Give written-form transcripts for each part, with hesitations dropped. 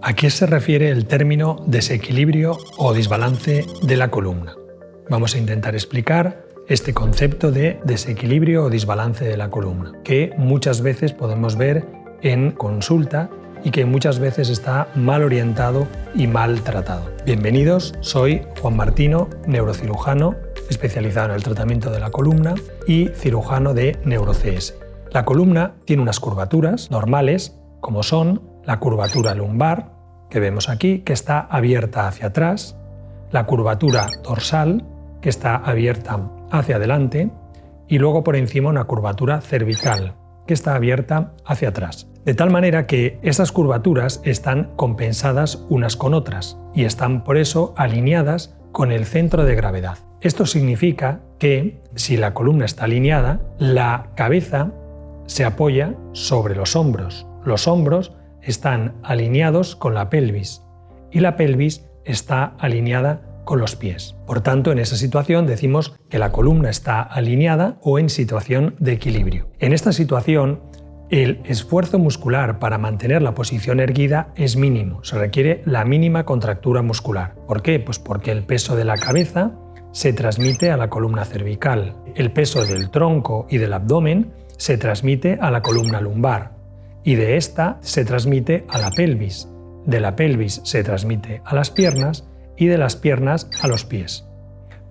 ¿A qué se refiere el término desequilibrio o desbalance de la columna? Vamos a intentar explicar este concepto de desequilibrio o desbalance de la columna, que muchas veces podemos ver en consulta y que muchas veces está mal orientado y mal tratado. Bienvenidos, soy Juan Martino, neurocirujano, especializado en el tratamiento de la columna y cirujano de NeuroCS. La columna tiene unas curvaturas normales, como son la curvatura lumbar, que vemos aquí, que está abierta hacia atrás, la curvatura dorsal, que está abierta hacia adelante, y luego por encima una curvatura cervical, que está abierta hacia atrás. De tal manera que estas curvaturas están compensadas unas con otras y están por eso alineadas con el centro de gravedad. Esto significa que si la columna está alineada, la cabeza se apoya sobre los hombros. Los hombros están alineados con la pelvis y la pelvis está alineada con los pies. Por tanto, en esa situación decimos que la columna está alineada o en situación de equilibrio. En esta situación, el esfuerzo muscular para mantener la posición erguida es mínimo, se requiere la mínima contractura muscular. ¿Por qué? Pues porque el peso de la cabeza se transmite a la columna cervical, el peso del tronco y del abdomen se transmite a la columna lumbar y de esta se transmite a la pelvis, de la pelvis se transmite a las piernas y de las piernas a los pies.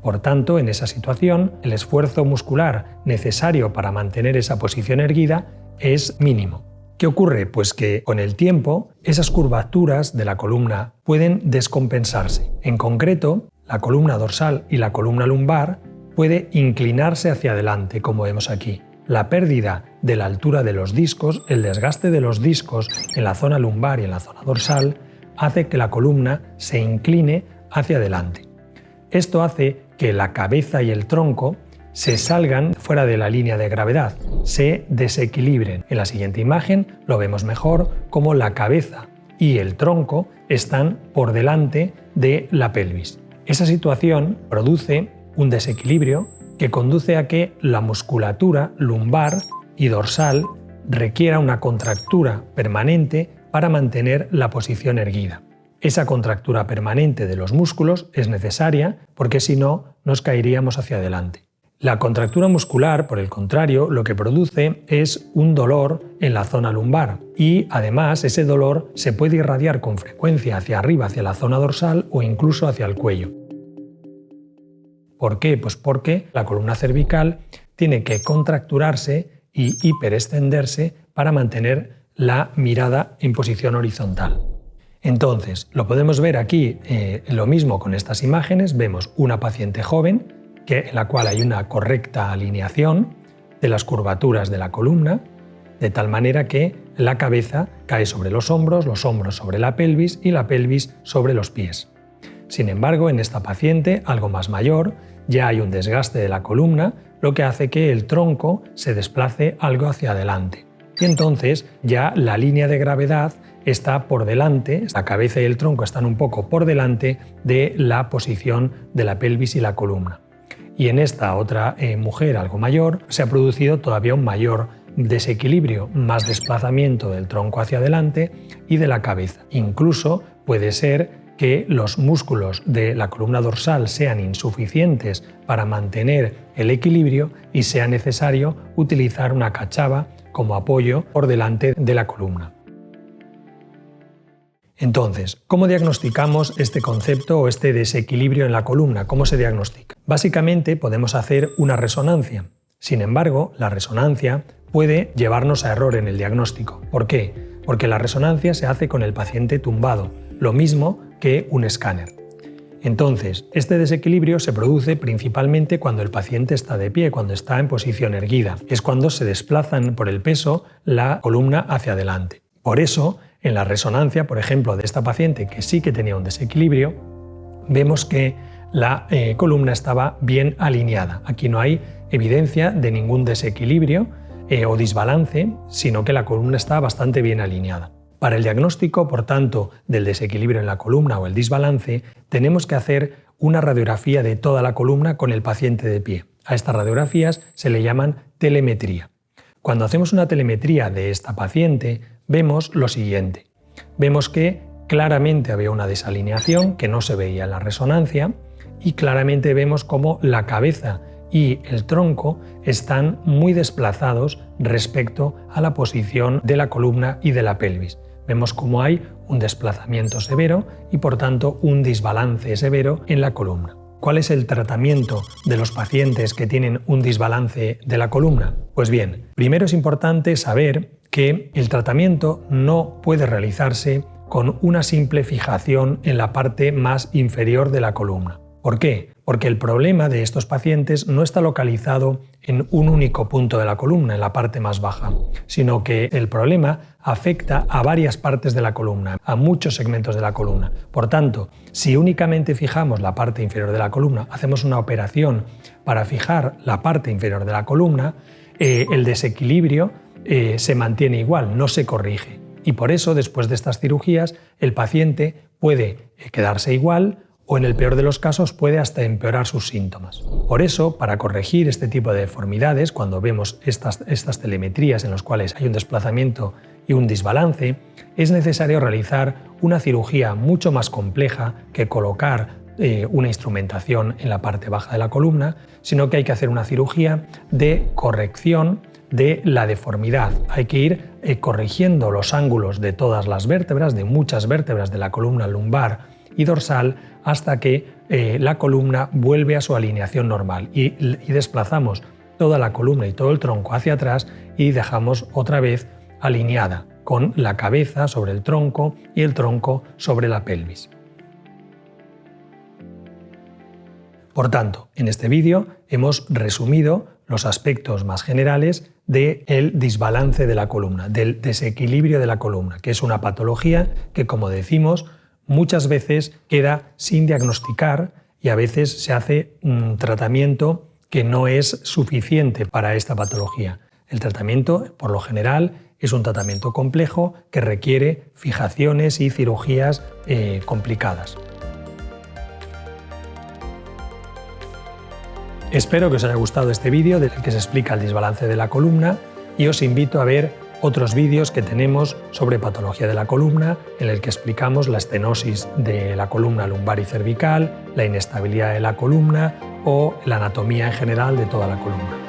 Por tanto, en esa situación, el esfuerzo muscular necesario para mantener esa posición erguida es mínimo. ¿Qué ocurre? Pues que con el tiempo esas curvaturas de la columna pueden descompensarse. En concreto, la columna dorsal y la columna lumbar puede inclinarse hacia adelante, como vemos aquí. La pérdida de la altura de los discos, el desgaste de los discos en la zona lumbar y en la zona dorsal, hace que la columna se incline hacia adelante. Esto hace que la cabeza y el tronco se salgan fuera de la línea de gravedad, se desequilibren. En la siguiente imagen lo vemos mejor cómo la cabeza y el tronco están por delante de la pelvis. Esa situación produce un desequilibrio que conduce a que la musculatura lumbar y dorsal requiera una contractura permanente para mantener la posición erguida. Esa contractura permanente de los músculos es necesaria porque si no, nos caeríamos hacia adelante. La contractura muscular, por el contrario, lo que produce es un dolor en la zona lumbar y además ese dolor se puede irradiar con frecuencia hacia arriba, hacia la zona dorsal o incluso hacia el cuello. ¿Por qué? Pues porque la columna cervical tiene que contracturarse y hiperextenderse para mantener la mirada en posición horizontal. Entonces, lo podemos ver aquí lo mismo con estas imágenes. Vemos una paciente joven en la cual hay una correcta alineación de las curvaturas de la columna, de tal manera que la cabeza cae sobre los hombros sobre la pelvis y la pelvis sobre los pies. Sin embargo, en esta paciente, algo más mayor, ya hay un desgaste de la columna, lo que hace que el tronco se desplace algo hacia adelante. Y entonces ya la línea de gravedad está por delante, la cabeza y el tronco están un poco por delante de la posición de la pelvis y la columna. Y en esta otra mujer algo mayor se ha producido todavía un mayor desequilibrio, más desplazamiento del tronco hacia adelante y de la cabeza. Incluso puede ser que los músculos de la columna dorsal sean insuficientes para mantener el equilibrio y sea necesario utilizar una cachava como apoyo por delante de la columna. Entonces, ¿cómo diagnosticamos este concepto o este desequilibrio en la columna? ¿Cómo se diagnostica? Básicamente podemos hacer una resonancia. Sin embargo, la resonancia puede llevarnos a error en el diagnóstico. ¿Por qué? Porque la resonancia se hace con el paciente tumbado, lo mismo que un escáner. Entonces, este desequilibrio se produce principalmente cuando el paciente está de pie, cuando está en posición erguida. Es cuando se desplazan por el peso la columna hacia adelante. Por eso, en la resonancia, por ejemplo, de esta paciente que sí que tenía un desequilibrio, vemos que la columna estaba bien alineada. Aquí no hay evidencia de ningún desequilibrio o desbalance, sino que la columna está bastante bien alineada. Para el diagnóstico, por tanto, del desequilibrio en la columna o el desbalance, tenemos que hacer una radiografía de toda la columna con el paciente de pie. A estas radiografías se le llaman telemetría. Cuando hacemos una telemetría de esta paciente, vemos lo siguiente. Vemos que claramente había una desalineación que no se veía en la resonancia y claramente vemos cómo la cabeza y el tronco están muy desplazados respecto a la posición de la columna y de la pelvis. Vemos cómo hay un desplazamiento severo y por tanto un desbalance severo en la columna. ¿Cuál es el tratamiento de los pacientes que tienen un desbalance de la columna? Pues bien, primero es importante saber que el tratamiento no puede realizarse con una simple fijación en la parte más inferior de la columna. ¿Por qué? Porque el problema de estos pacientes no está localizado en un único punto de la columna, en la parte más baja, sino que el problema afecta a varias partes de la columna, a muchos segmentos de la columna. Por tanto, si únicamente fijamos la parte inferior de la columna, hacemos una operación para fijar la parte inferior de la columna, el desequilibrio se mantiene igual, no se corrige. Y por eso, después de estas cirugías, el paciente puede quedarse igual o en el peor de los casos puede hasta empeorar sus síntomas. Por eso, para corregir este tipo de deformidades, cuando vemos estas telemetrías en las cuales hay un desplazamiento y un desbalance, es necesario realizar una cirugía mucho más compleja que colocar una instrumentación en la parte baja de la columna, sino que hay que hacer una cirugía de corrección de la deformidad. Hay que ir corrigiendo los ángulos de todas las vértebras, de muchas vértebras de la columna lumbar y dorsal, hasta que la columna vuelve a su alineación normal y desplazamos toda la columna y todo el tronco hacia atrás y dejamos otra vez alineada, con la cabeza sobre el tronco y el tronco sobre la pelvis. Por tanto, en este vídeo hemos resumido los aspectos más generales del desbalance de la columna, del desequilibrio de la columna, que es una patología que, como decimos, muchas veces queda sin diagnosticar y a veces se hace un tratamiento que no es suficiente para esta patología. El tratamiento, por lo general, es un tratamiento complejo que requiere fijaciones y cirugías complicadas. Espero que os haya gustado este vídeo en el que se explica el desbalance de la columna y os invito a ver otros vídeos que tenemos sobre patología de la columna, en el que explicamos la estenosis de la columna lumbar y cervical, la inestabilidad de la columna o la anatomía en general de toda la columna.